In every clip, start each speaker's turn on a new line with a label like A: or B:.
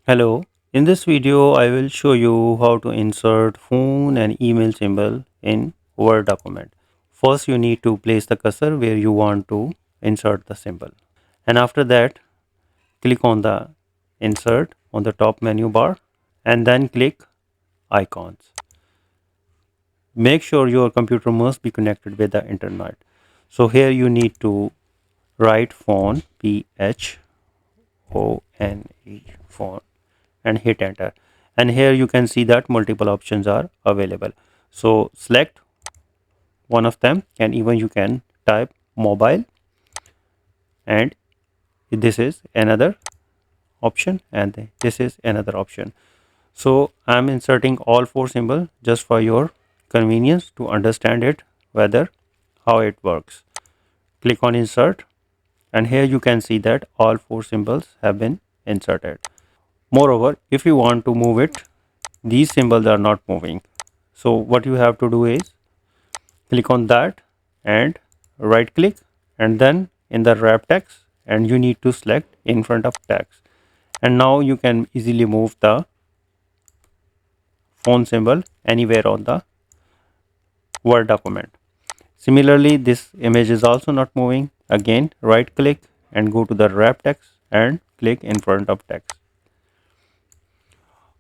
A: Hello, in this video I will show you how to insert phone and email symbol in Word document. First you need to place the cursor where you want to insert the symbol, and after that click on the insert on the top menu bar and then click icons. Make sure your computer must be connected with the internet. So here you need to write phone, PHONE, phone, and hit enter, and here you can see that multiple options are available. So select one of them, and even you can type mobile, and this is another option, and this is another option. So I'm inserting all four symbols just for your convenience to understand it, whether how it works. Click on insert, and here you can see that all four symbols have been inserted. Moreover, if you want to move it, these symbols are not moving. So what you have to do is click on that and right click, and then in the wrap text, and you need to select in front of text, and now you can easily move the phone symbol anywhere on the Word document. Similarly, this image is also not moving. Again, right click and go to the wrap text and click in front of text.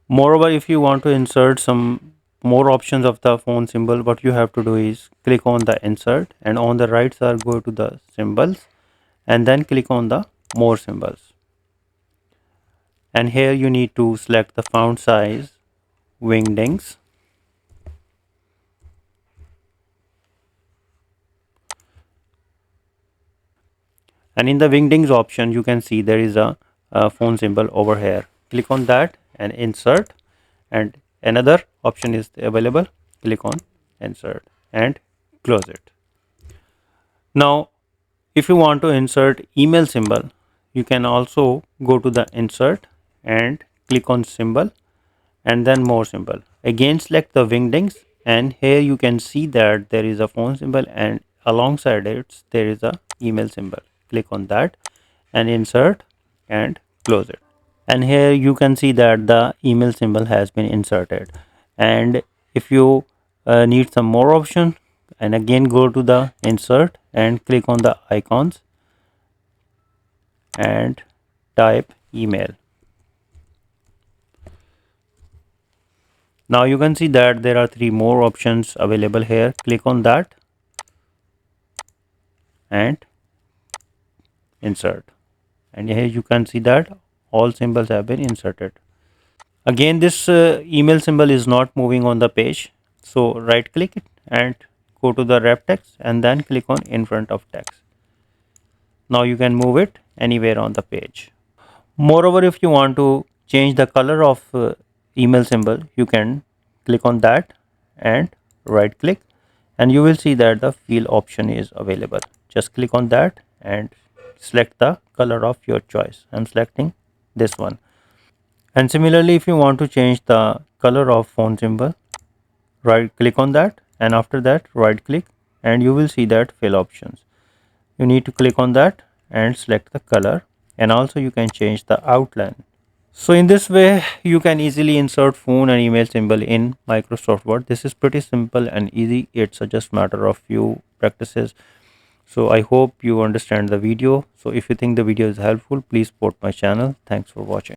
A: Moreover, if you want to insert some more options of the phone symbol, what you have to do is click on the insert, and on the right side go to the symbols and then click on the more symbols, and here you need to select the font size wingdings, and in the wingdings option you can see there is a phone symbol over here. Click on that and insert, and another option is available. Click on insert and close it. Now if you want to insert email symbol, you can also go to the insert and click on symbol and then more symbol. Again select the wingdings, and here you can see that there is a phone symbol and alongside it there is a email symbol. Click on that and insert and close it. And here you can see that the email symbol has been inserted. And if you need some more option, and again go to the insert and click on the icons and type email. Now you can see that there are three more options available here. Click on that and insert, and here you can see that all symbols have been inserted. Again this email symbol is not moving on the page, so right click it and go to the wrap text and then click on in front of text. Now you can move it anywhere on the page. Moreover, if you want to change the color of email symbol, you can click on that and right click, and you will see that the fill option is available. Just click on that and select the color of your choice. I'm selecting this one. And similarly, if you want to change the color of phone symbol, right click on that, and after that right click, and you will see that fill options. You need to click on that and select the color, and also you can change the outline. So in this way you can easily insert phone and email symbol in Microsoft Word. This is pretty simple and easy. It's just matter of few practices. So I hope you understand the video. So if you think the video is helpful, please support my channel. Thanks for watching.